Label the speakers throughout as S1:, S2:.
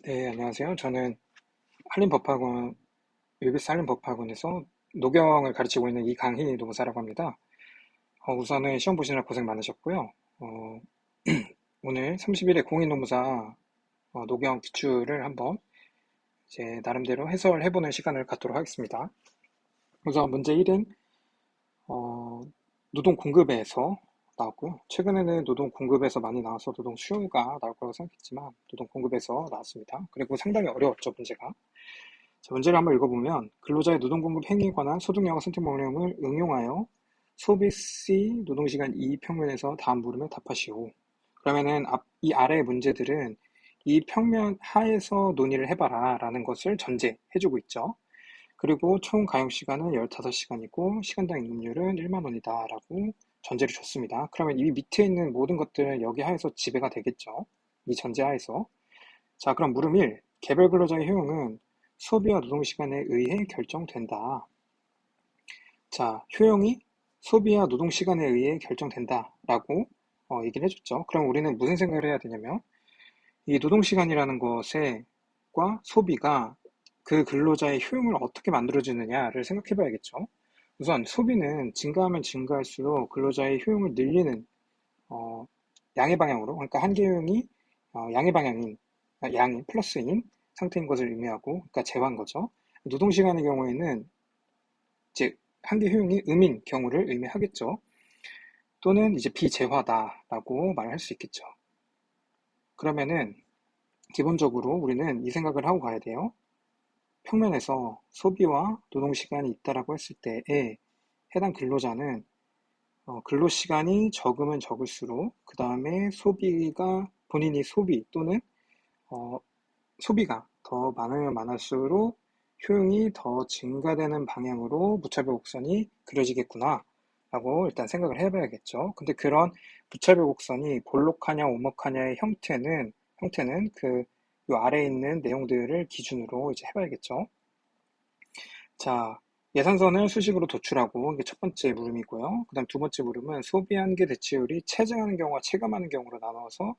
S1: 네, 안녕하세요. 저는 한림법학원, UBS 한림법학원에서 노경을 가르치고 있는 이강희 노무사라고 합니다. 우선은 시험 보시느라 고생 많으셨고요. 어, 오늘 30일에 공인노무사 노경 기출을 한번 이제 나름대로 해설해보는 시간을 갖도록 하겠습니다. 우선 문제 1은 노동 공급에서 나왔고요. 최근에는 노동 공급에서 많이 나와서 노동 수요가 나올 거라고 생각했지만 노동 공급에서 나왔습니다. 그리고 상당히 어려웠죠, 문제가. 자, 문제를 한번 읽어보면 근로자의 노동공급 행위에 관한 소득영어 선택 명령을 응용하여 소비 C 노동시간 2 평면에서 다음 물음에 답하시오. 그러면은 이 아래의 문제들은 이 평면 하에서 논의를 해봐라 라는 것을 전제해주고 있죠. 그리고 총 가용시간은 15시간이고 시간당 임금률은 1만 원이다 라고 전제를 줬습니다. 그러면 이 밑에 있는 모든 것들은 여기 하에서 지배가 되겠죠. 이 전제 하에서. 자, 그럼 물음 1. 개별 근로자의 효용은 소비와 노동시간에 의해 결정된다. 자, 효용이 소비와 노동시간에 의해 결정된다라고 얘기를 해줬죠. 그럼 우리는 무슨 생각을 해야 되냐면 이 노동시간이라는 것과 소비가 그 근로자의 효용을 어떻게 만들어주느냐를 생각해 봐야겠죠. 우선 소비는 증가하면 증가할수록 근로자의 효용을 늘리는 어, 양의 방향으로, 그러니까 한계 효용이 양의 방향인, 양이 플러스인 상태인 것을 의미하고, 그러니까 제한 거죠. 노동시간의 경우에는 이제 한계 효용이 음인 경우를 의미하겠죠. 또는 이제 비재화다라고 말할 수 있겠죠. 그러면은 기본적으로 우리는 이 생각을 하고 가야 돼요. 평면에서 소비와 노동시간이 있다라고 했을 때에 해당 근로자는 근로시간이 적으면 적을수록 그 다음에 소비가 본인이 소비 또는 어, 소비가 더 많으면 많을수록 효용이 더 증가되는 방향으로 무차별 곡선이 그려지겠구나 라고 일단 생각을 해봐야겠죠. 근데 그런 무차별 곡선이 볼록하냐 오목하냐의 형태는 요 아래에 있는 내용들을 기준으로 이제 해봐야겠죠. 자, 예산선을 수식으로 도출하고 이게 첫 번째 물음이고요. 그 다음 두 번째 물음은 소비 한계 대체율이 체증하는 경우와 체감하는 경우로 나눠서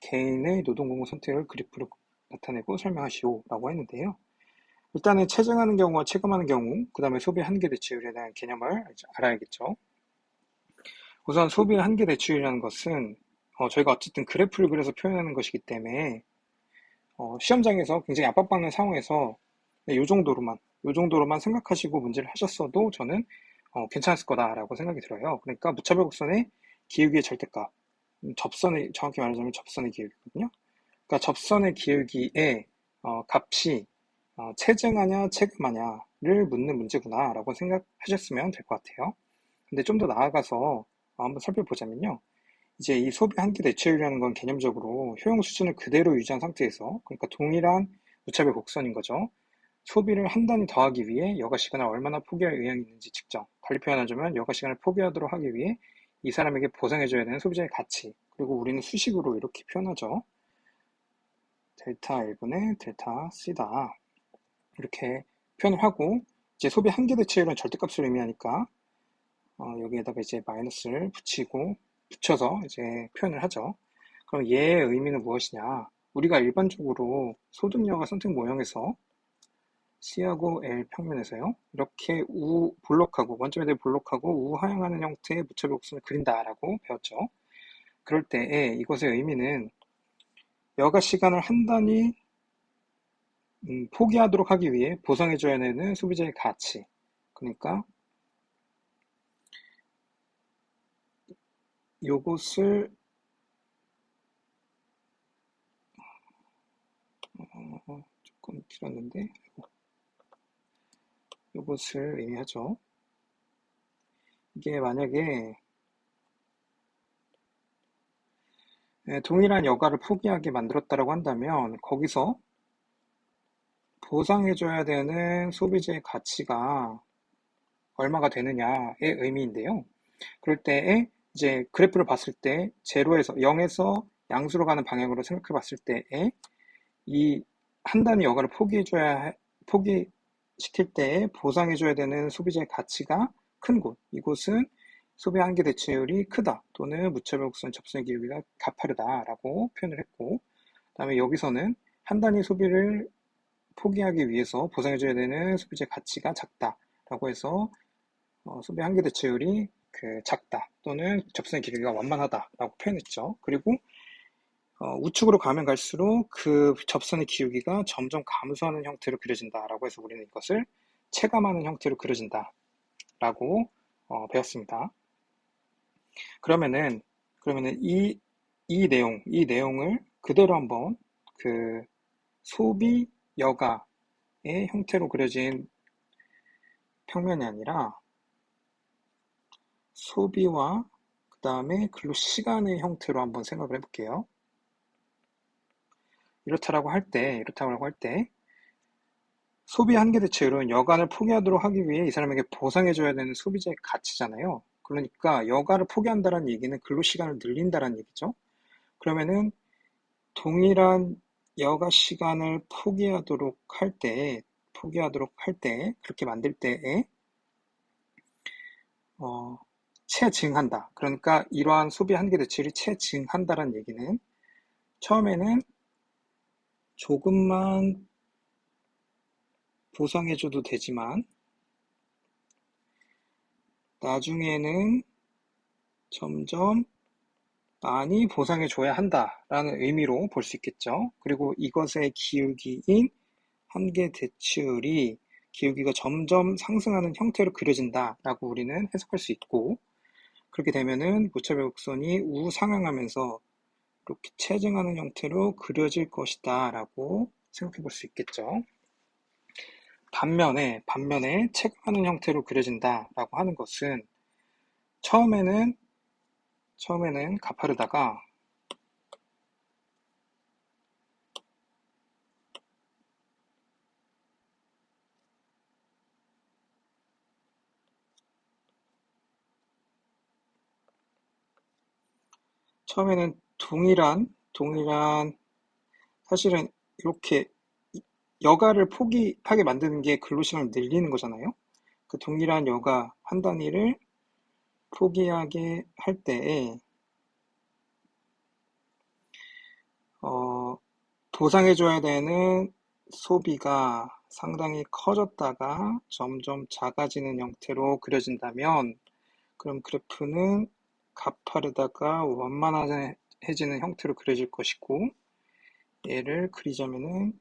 S1: 개인의 노동공급 선택을 그래프로 나타내고 설명하시오 라고 했는데요. 일단은 체증하는 경우와 체감하는 경우, 그 다음에 소비 한계 대체율에 대한 개념을 알아야겠죠. 우선 소비 한계 대체율이라는 것은 저희가 어쨌든 그래프를 그려서 표현하는 것이기 때문에 시험장에서 굉장히 압박받는 상황에서 네, 요 정도로만 생각하시고 문제를 하셨어도 저는 괜찮았을 거다라고 생각이 들어요. 그러니까 무차별 곡선의 기울기의 절대값, 정확히 말하자면 접선의 기울기거든요. 그러니까 접선의 기울기의 값이 체증하냐 체감하냐를 묻는 문제구나라고 생각하셨으면 될 것 같아요. 근데 좀 더 나아가서 한번 살펴보자면요. 이제 이 소비 한계 대체율이라는 건 개념적으로 효용 수준을 그대로 유지한 상태에서, 그러니까 동일한 무차별 곡선인 거죠. 소비를 한 단위 더하기 위해 여가 시간을 얼마나 포기할 의향이 있는지 측정. 달리 표현하자면 여가 시간을 포기하도록 하기 위해 이 사람에게 보상해줘야 되는 소비자의 가치. 그리고 우리는 수식으로 이렇게 표현하죠. 델타 1분의 델타 C다. 이렇게 표현을 하고, 이제 소비 한계 대체율은 절대값을 의미하니까 여기에다가 이제 마이너스를 붙여서 이제 표현을 하죠. 그럼 얘의 의미는 무엇이냐? 우리가 일반적으로 소득여가 선택 모형에서 C하고 L 평면에서요. 이렇게 볼록하고 원점에 대해 볼록하고 우하향하는 형태의 무차별 곡선을 그린다라고 배웠죠. 그럴 때에 이것의 의미는 여가 시간을 한 단위 포기하도록 하기 위해 보상해줘야 되는 소비자의 가치. 그러니까 요것을 조금 길었는데 요것을 의미하죠. 이게 만약에 동일한 여가를 포기하게 만들었다라고 한다면 거기서 보상해줘야 되는 소비자의 가치가 얼마가 되느냐의 의미인데요. 그럴 때에 이제 그래프를 봤을 때 제로에서 0에서 양수로 가는 방향으로 생각해 봤을 때에 이 한 단위 여가를 포기시킬 때에 보상해줘야 되는 소비자의 가치가 큰 곳, 이곳은 소비 한계 대체율이 크다 또는 무차별 곡선 접선의 기울기가 가파르다라고 표현을 했고, 그다음에 여기서는 한 단위 소비를 포기하기 위해서 보상해줘야 되는 소비재 가치가 작다라고 해서 소비 한계 대체율이 작다 또는 접선의 길이가 완만하다라고 표현했죠. 그리고 우측으로 가면 갈수록 그 접선의 기울기가 점점 감소하는 형태로 그려진다라고 해서 우리는 이것을 체감하는 형태로 그려진다라고 배웠습니다. 그러면은 이 내용을 그대로 한번 그 소비 여가의 형태로 그려진 평면이 아니라 소비와 그 다음에 근로 시간의 형태로 한번 생각을 해볼게요. 이렇다고 할 때 소비 한계 대체율은 여가를 포기하도록 하기 위해 이 사람에게 보상해줘야 되는 소비재의 가치잖아요. 그러니까 여가를 포기한다는 얘기는 근로 시간을 늘린다는 얘기죠. 그러면은 동일한 여가 시간을 포기하도록 할 때 그렇게 만들 때에 체증한다. 그러니까 이러한 소비 한계 대체율이 체증한다는 얘기는 처음에는 조금만 보상해줘도 되지만 나중에는 점점 많이 보상해줘야 한다라는 의미로 볼 수 있겠죠. 그리고 이것의 기울기인 한계 대치율이 기울기가 점점 상승하는 형태로 그려진다라고 우리는 해석할 수 있고, 그렇게 되면은 무차별 곡선이 우상향하면서 이렇게 체증하는 형태로 그려질 것이다 라고 생각해 볼 수 있겠죠. 반면에 체감하는 형태로 그려진다라고 하는 것은 처음에는 가파르다가 처음에는 동일한 사실은 이렇게 여가를 포기하게 만드는 게 근로시간을 늘리는 거잖아요. 그 동일한 여가 한 단위를 포기하게 할 때에 보상해줘야 되는 소비가 상당히 커졌다가 점점 작아지는 형태로 그려진다면 그럼 그래프는 가파르다가 완만해지는 형태로 그려질 것이고, 얘를 그리자면은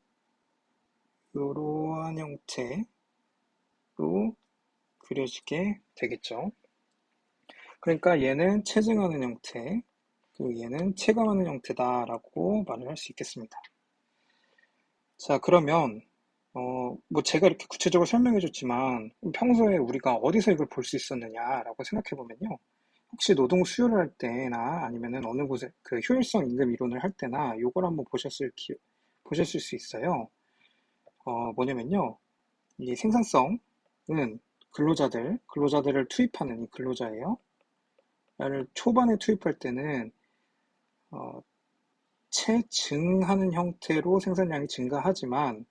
S1: 이러한 형태로 그려지게 되겠죠. 그러니까 얘는 체증하는 형태, 그리고 얘는 체감하는 형태다라고 말을 할 수 있겠습니다. 자, 그러면 뭐 제가 이렇게 구체적으로 설명해 줬지만 평소에 우리가 어디서 이걸 볼 수 있었느냐라고 생각해 보면요. 혹시 노동 수요를 할 때나 아니면은 어느 곳에 그 효율성 임금 이론을 할 때나 요걸 한번 보셨을 수 있어요. 뭐냐면요. 이 생산성은 근로자들을 투입하는 이 근로자예요. 를 초반에 투입할 때는 어, 체증하는 형태로 생산량이 증가하지만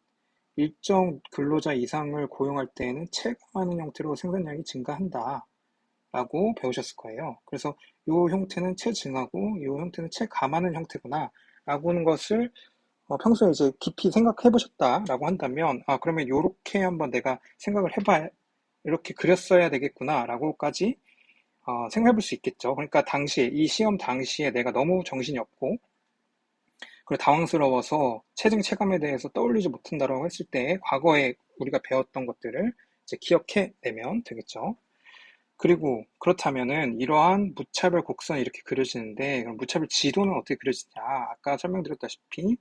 S1: 일정 근로자 이상을 고용할 때에는 체감하는 형태로 생산량이 증가한다 라고 배우셨을 거예요. 그래서 이 형태는 체증하고 이 형태는 체감하는 형태구나 라고 하는 것을 평소에 이제 깊이 생각해 보셨다라고 한다면 그러면 이렇게 한번 내가 생각을 해봐야 이렇게 그렸어야 되겠구나 라고까지 생각해 볼 수 있겠죠. 그러니까 이 시험 당시에 내가 너무 정신이 없고 그리고 당황스러워서 체증 체감에 대해서 떠올리지 못한다라고 했을 때 과거에 우리가 배웠던 것들을 이제 기억해내면 되겠죠. 그리고 그렇다면은 이러한 무차별 곡선이 이렇게 그려지는데 그럼 무차별 지도는 어떻게 그려지냐? 아까 설명드렸다시피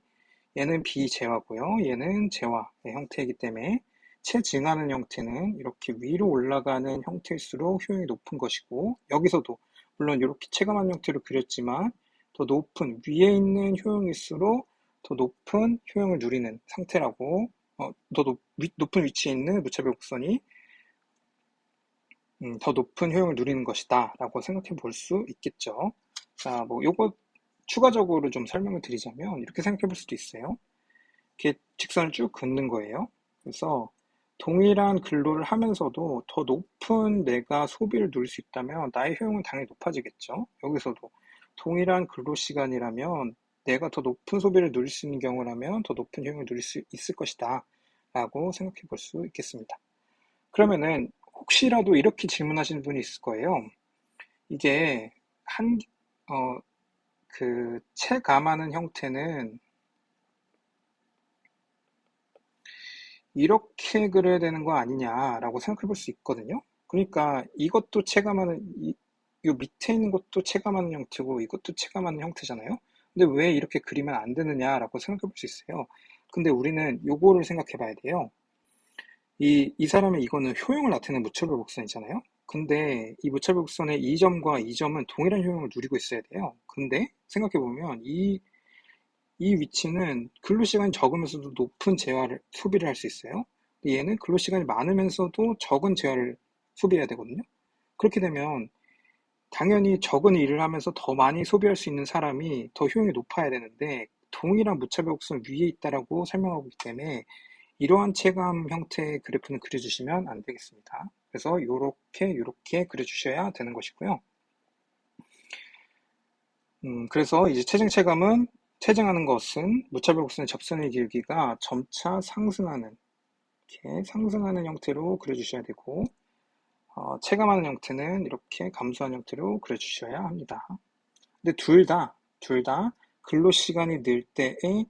S1: 얘는 비재화고요. 얘는 재화의 형태이기 때문에 체증하는 형태는 이렇게 위로 올라가는 형태일수록 효용이 높은 것이고 여기서도 물론 이렇게 체감한 형태로 그렸지만 더 높은 위에 있는 효용일수록 더 높은 효용을 누리는 상태라고 높은 위치에 있는 무차별 곡선이 더 높은 효용을 누리는 것이다 라고 생각해 볼 수 있겠죠. 자, 뭐 요거 추가적으로 좀 설명을 드리자면 이렇게 생각해 볼 수도 있어요. 이렇게 직선을 쭉 긋는 거예요. 그래서 동일한 근로를 하면서도 더 높은 내가 소비를 누릴 수 있다면 나의 효용은 당연히 높아지겠죠. 여기서도 동일한 근로 시간이라면 내가 더 높은 소비를 누릴 수 있는 경우라면 더 높은 효용을 누릴 수 있을 것이다 라고 생각해 볼 수 있겠습니다. 그러면은 혹시라도 이렇게 질문하시는 분이 있을 거예요. 이게 한, 어, 체감하는 형태는 이렇게 그려야 되는 거 아니냐라고 생각해 볼 수 있거든요. 그러니까 이것도 체감하는, 이 밑에 있는 것도 체감하는 형태고 이것도 체감하는 형태잖아요. 근데 왜 이렇게 그리면 안 되느냐라고 생각해 볼 수 있어요. 근데 우리는 요거를 생각해 봐야 돼요. 이 사람의 이거는 효용을 나타내는 무차별 곡선이잖아요. 근데 이 무차별 곡선의 이 점과 이 점은 동일한 효용을 누리고 있어야 돼요. 근데 생각해 보면 이 위치는 근로시간이 적으면서도 높은 재화를 소비를 할 수 있어요. 얘는 근로시간이 많으면서도 적은 재화를 소비해야 되거든요. 그렇게 되면 당연히 적은 일을 하면서 더 많이 소비할 수 있는 사람이 더 효용이 높아야 되는데 동일한 무차별 곡선 위에 있다라고 설명하고 있기 때문에 이러한 체감 형태의 그래프는 그려주시면 안 되겠습니다. 그래서 요렇게 그려주셔야 되는 것이고요. 그래서 이제 체증하는 것은 무차별 곡선의 접선의 길기가 점차 상승하는 이렇게 상승하는 형태로 그려주셔야 되고 체감하는 형태는 이렇게 감소하는 형태로 그려주셔야 합니다. 근데 둘 다 근로시간이 늘 때에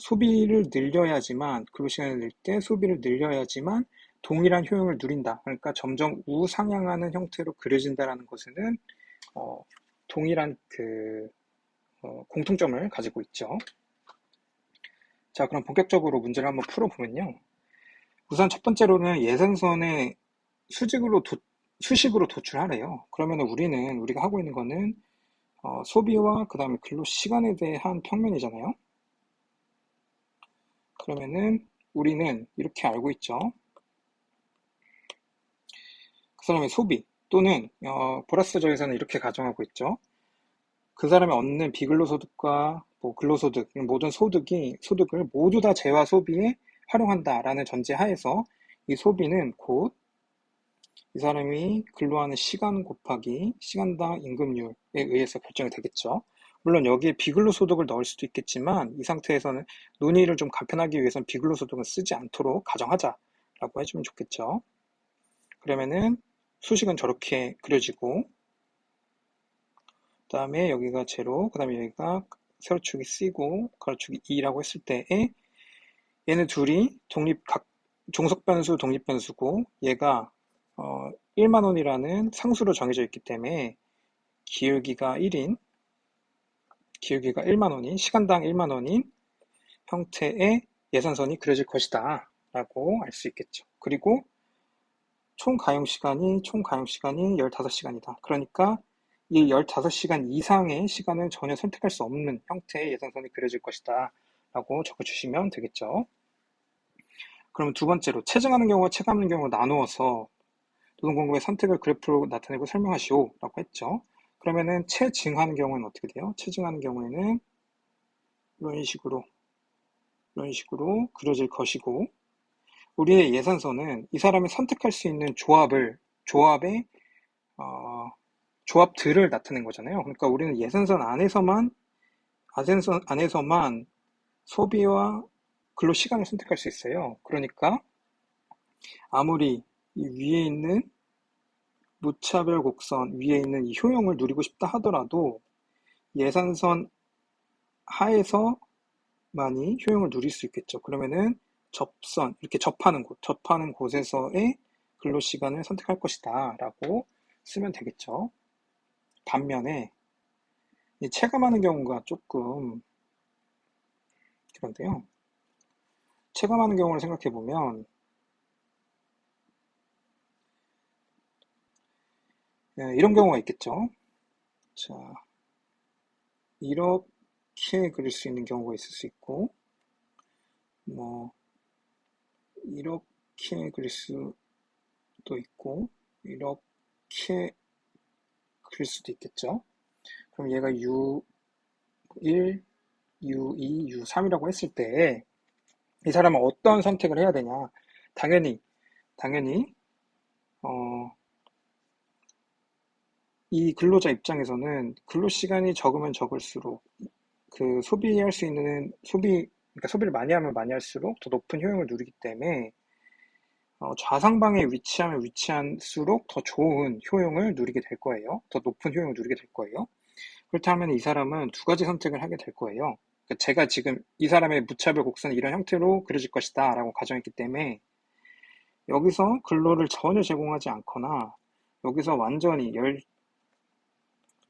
S1: 소비를 늘려야지만 근로시간을 늘 때 소비를 늘려야지만 동일한 효용을 누린다. 그러니까 점점 우상향하는 형태로 그려진다라는 것에는 동일한 공통점을 가지고 있죠. 자, 그럼 본격적으로 문제를 한번 풀어보면요. 우선 첫 번째로는 예산선에 수식으로 도출하래요. 그러면 우리가 하고 있는 거는 소비와 그 다음에 근로 시간에 대한 평면이잖아요. 그러면은 우리는 이렇게 알고 있죠. 그 사람의 소비 또는 보라스저에서는 이렇게 가정하고 있죠. 그 사람이 얻는 비근로소득과 뭐 근로소득 모든 소득을 모두 다 재화 소비에 활용한다라는 전제 하에서 이 소비는 곧 이 사람이 근로하는 시간 곱하기 시간당 임금률에 의해서 결정이 되겠죠. 물론 여기에 비근로소득을 넣을 수도 있겠지만 이 상태에서는 논의를 좀 간편하기 위해서는 비근로소득은 쓰지 않도록 가정하자라고 해주면 좋겠죠. 그러면은 수식은 저렇게 그려지고 그 다음에 여기가 제로, 그 다음에 여기가 세로축이 C고 가로축이 E라고 했을 때에 얘는 둘이 종속변수 독립변수고 얘가 1만 원이라는 상수로 정해져 있기 때문에 기울기가 1만 원인 시간당 1만 원인 형태의 예산선이 그려질 것이다 라고 알 수 있겠죠. 그리고 총 가용 시간이 15시간이다. 그러니까 이 15시간 이상의 시간을 전혀 선택할 수 없는 형태의 예산선이 그려질 것이다 라고 적어주시면 되겠죠. 그러면 두 번째로 체증하는 경우와 체감하는 경우를 나누어서 노동공급의 선택을 그래프로 나타내고 설명하시오 라고 했죠. 그러면은 체증하는 경우는 어떻게 돼요? 체증하는 경우에는 이런 식으로 그려질 것이고 우리의 예산선은 이 사람이 선택할 수 있는 조합의 조합들을 나타낸 거잖아요. 그러니까 우리는 예산선 안에서만 소비와 근로 시간을 선택할 수 있어요. 그러니까 아무리 이 위에 있는 무차별 곡선 위에 있는 이 효용을 누리고 싶다 하더라도 예산선 하에서만이 효용을 누릴 수 있겠죠. 그러면은 이렇게 접하는 곳에서의 근로 시간을 선택할 것이다 라고 쓰면 되겠죠. 반면에 이 체감하는 경우가 조금 그런데요. 체감하는 경우를 생각해 보면 이런 경우가 있겠죠. 자, 이렇게 그릴 수 있는 경우가 있을 수 있고, 뭐, 이렇게 그릴 수도 있고, 이렇게 그릴 수도 있겠죠. 그럼 얘가 U1, U2, U3이라고 했을 때, 이 사람은 어떤 선택을 해야 되냐. 당연히, 어, 이 근로자 입장에서는 근로 시간이 적으면 적을수록 그 소비할 수 있는 그러니까 소비를 많이 하면 많이 할수록 더 높은 효용을 누리기 때문에 좌상방에 위치하면 위치할수록 더 좋은 효용을 누리게 될 거예요. 더 높은 효용을 누리게 될 거예요. 그렇다면 이 사람은 두 가지 선택을 하게 될 거예요. 그러니까 제가 지금 이 사람의 무차별 곡선이 이런 형태로 그려질 것이다 라고 가정했기 때문에 여기서 근로를 전혀 제공하지 않거나 여기서 완전히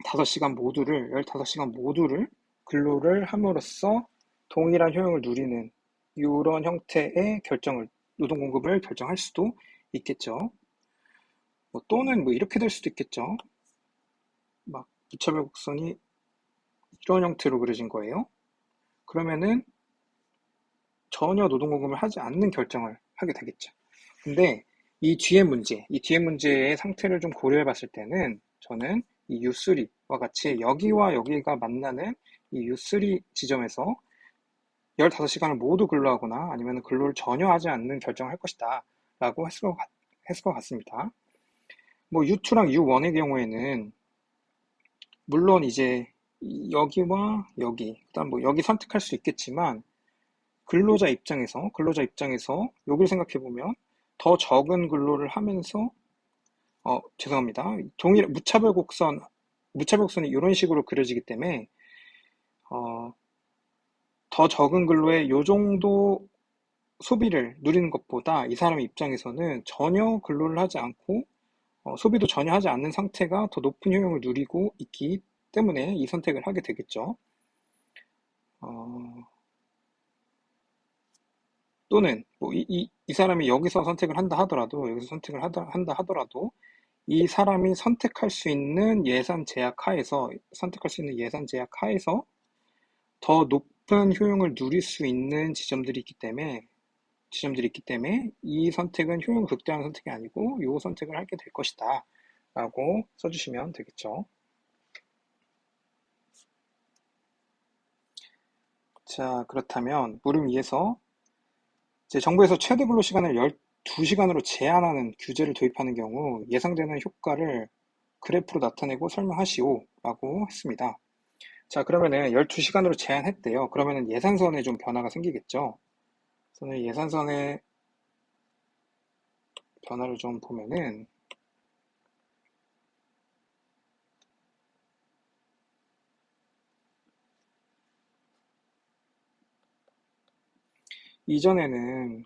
S1: 15시간 모두를 근로를 함으로써 동일한 효용을 누리는 이런 형태의 노동 공급을 결정할 수도 있겠죠. 또는 이렇게 될 수도 있겠죠. 막 무차별 곡선이 이런 형태로 그려진 거예요. 그러면은 전혀 노동 공급을 하지 않는 결정을 하게 되겠죠. 근데 이 뒤에 문제의 상태를 좀 고려해 봤을 때는 저는 이 U3와 같이 여기와 여기가 만나는 이 U3 지점에서 15시간을 모두 근로하거나 아니면 근로를 전혀 하지 않는 결정을 할 것이다 라고 했을 것 같습니다. U2랑 U1의 경우에는 물론 이제 여기와 여기 그다음 여기 선택할 수 있겠지만 근로자 입장에서 여기를 생각해 보면 더 적은 근로를 하면서 죄송합니다. 무차별곡선이 이런 식으로 그려지기 때문에 더 적은 근로에 요 정도 소비를 누리는 것보다 이 사람 입장에서는 전혀 근로를 하지 않고 소비도 전혀 하지 않는 상태가 더 높은 효용을 누리고 있기 때문에 이 선택을 하게 되겠죠. 또는 이 사람이 여기서 선택을 한다 하더라도 이 사람이 선택할 수 있는 예산 제약 하에서 더 높은 효용을 누릴 수 있는 지점들이 있기 때문에 이 선택은 효용을 극대화하는 선택이 아니고 이 선택을 하게 될 것이다 라고 써주시면 되겠죠. 자, 그렇다면 물음 2에서 정부에서 최대 근로 시간을 12시간으로 제한하는 규제를 도입하는 경우 예상되는 효과를 그래프로 나타내고 설명하시오 라고 했습니다. 자, 그러면은 12시간으로 제한했대요. 그러면은 예산선에 좀 변화가 생기겠죠. 저는 예산선의 변화를 좀 보면은 이전에는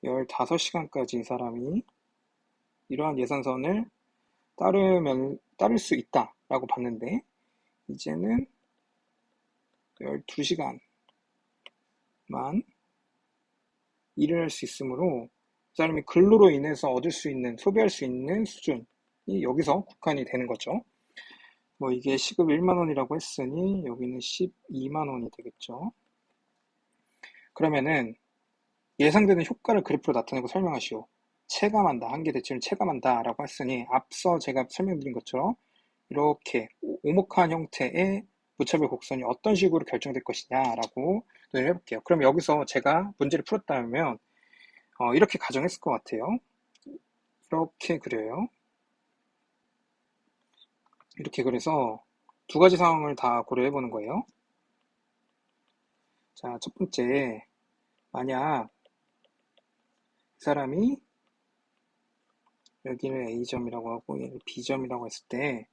S1: 15시간까지 이 사람이 이러한 예산선을 따를 수 있다라고 봤는데 이제는 12시간만 일을 할 수 있으므로 이 사람이 근로로 인해서 소비할 수 있는 수준이 여기서 국한이 되는 거죠. 이게 시급 1만 원이라고 했으니 여기는 12만 원이 되겠죠. 그러면은 예상되는 효과를 그래프로 나타내고 설명하시오. 체감한다, 한계 대칭을 체감한다 라고 했으니 앞서 제가 설명드린 것처럼 이렇게 오목한 형태의 무차별 곡선이 어떤 식으로 결정될 것이냐라고 논의를 해볼게요. 그럼 여기서 제가 문제를 풀었다면 이렇게 가정했을 것 같아요. 이렇게 그려요. 이렇게 그래서 두 가지 상황을 다 고려해 보는 거예요. 자, 첫 번째, 만약 이 사람이 여기를 A점이라고 하고 얘를 B점이라고 했을 때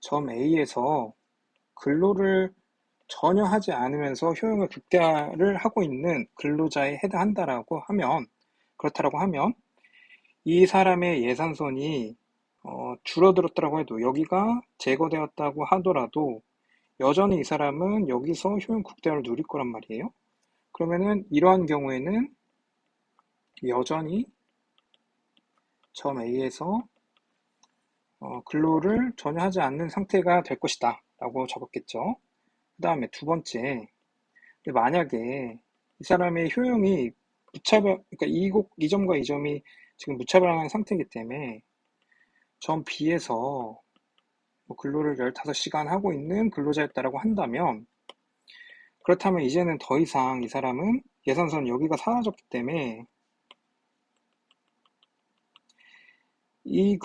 S1: 점 A에서 근로를 전혀 하지 않으면서 효용을 극대화를 하고 있는 근로자에 해당한다라고 하면 그렇다라고 하면 이 사람의 예산선이 줄어들었다고 해도 여기가 제거되었다고 하더라도 여전히 이 사람은 여기서 효용 극대화를 누릴 거란 말이에요. 그러면은 이러한 경우에는 여전히 점 A에서 근로를 전혀 하지 않는 상태가 될 것이다 라고 적었겠죠. 그 다음에 두 번째, 만약에 이 사람의 효용이 그러니까 이 점과 이 점이 지금 무차별한 상태이기 때문에 점 B에서 근로를 15시간 하고 있는 근로자였다라고 한다면 그렇다면 이제는 더 이상 이 사람은 예산선 여기가 사라졌기 때문에 이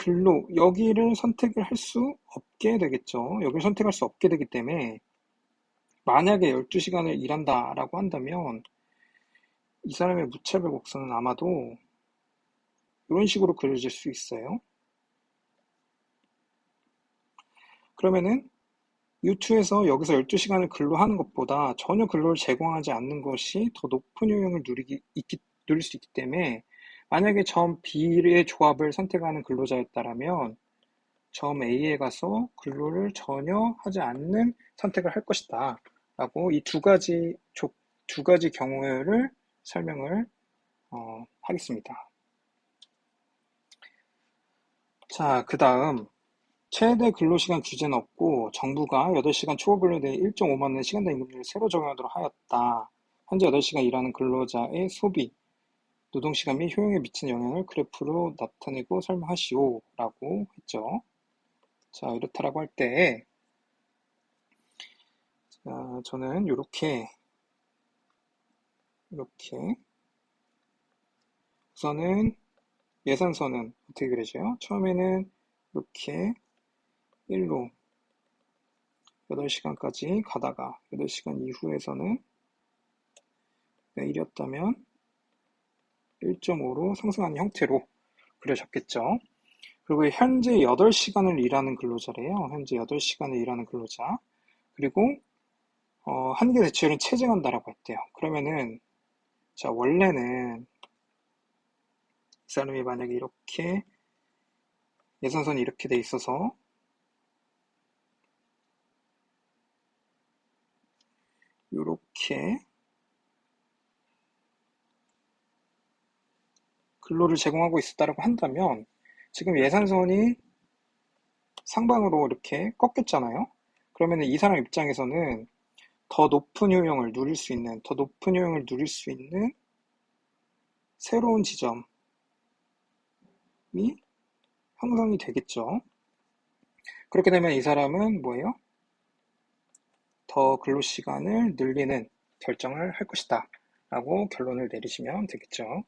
S1: 여기를 선택을 할 수 없게 되겠죠. 여기를 선택할 수 없게 되기 때문에 만약에 12시간을 일한다라고 한다면 이 사람의 무차별 곡선은 아마도 이런 식으로 그려질 수 있어요. 그러면은 U2에서 여기서 12시간을 근로하는 것보다 전혀 근로를 제공하지 않는 것이 더 높은 효용을 누릴 수 있기 때문에 만약에 점 B의 조합을 선택하는 근로자였다면 점 A에 가서 근로를 전혀 하지 않는 선택을 할 것이다 라고 이 두 가지 경우를 설명을 하겠습니다. 자, 그 다음 최대 근로시간 규제는 없고 정부가 8시간 초과 근로에 대해 1.5만 원의 시간당 임금률을 새로 적용하도록 하였다. 현재 8시간 일하는 근로자의 소비, 노동시간 및 효용에 미치는 영향을 그래프로 나타내고 설명하시오 라고 했죠. 자, 이렇다라고 할 때 저는 이렇게 우선은 예산선은 어떻게 그려져요? 처음에는 이렇게 1로 8시간까지 가다가 8시간 이후에서는 1이었다면 1.5로 상승하는 형태로 그려졌겠죠. 그리고 현재 8시간을 일하는 근로자래요. 현재 8시간을 일하는 근로자. 그리고 한계 대체율은 체증한다라고 했대요. 그러면은 자, 원래는 이 사람이 만약에 이렇게 예산선이 이렇게 돼 있어서 이렇게 근로를 제공하고 있었다라고 한다면 지금 예산선이 상방으로 이렇게 꺾였잖아요. 그러면 이 사람 입장에서는 더 높은 효용을 누릴 수 있는 새로운 지점이 형성이 되겠죠. 그렇게 되면 이 사람은 뭐예요? 더 근로시간을 늘리는 결정을 할 것이다 라고 결론을 내리시면 되겠죠.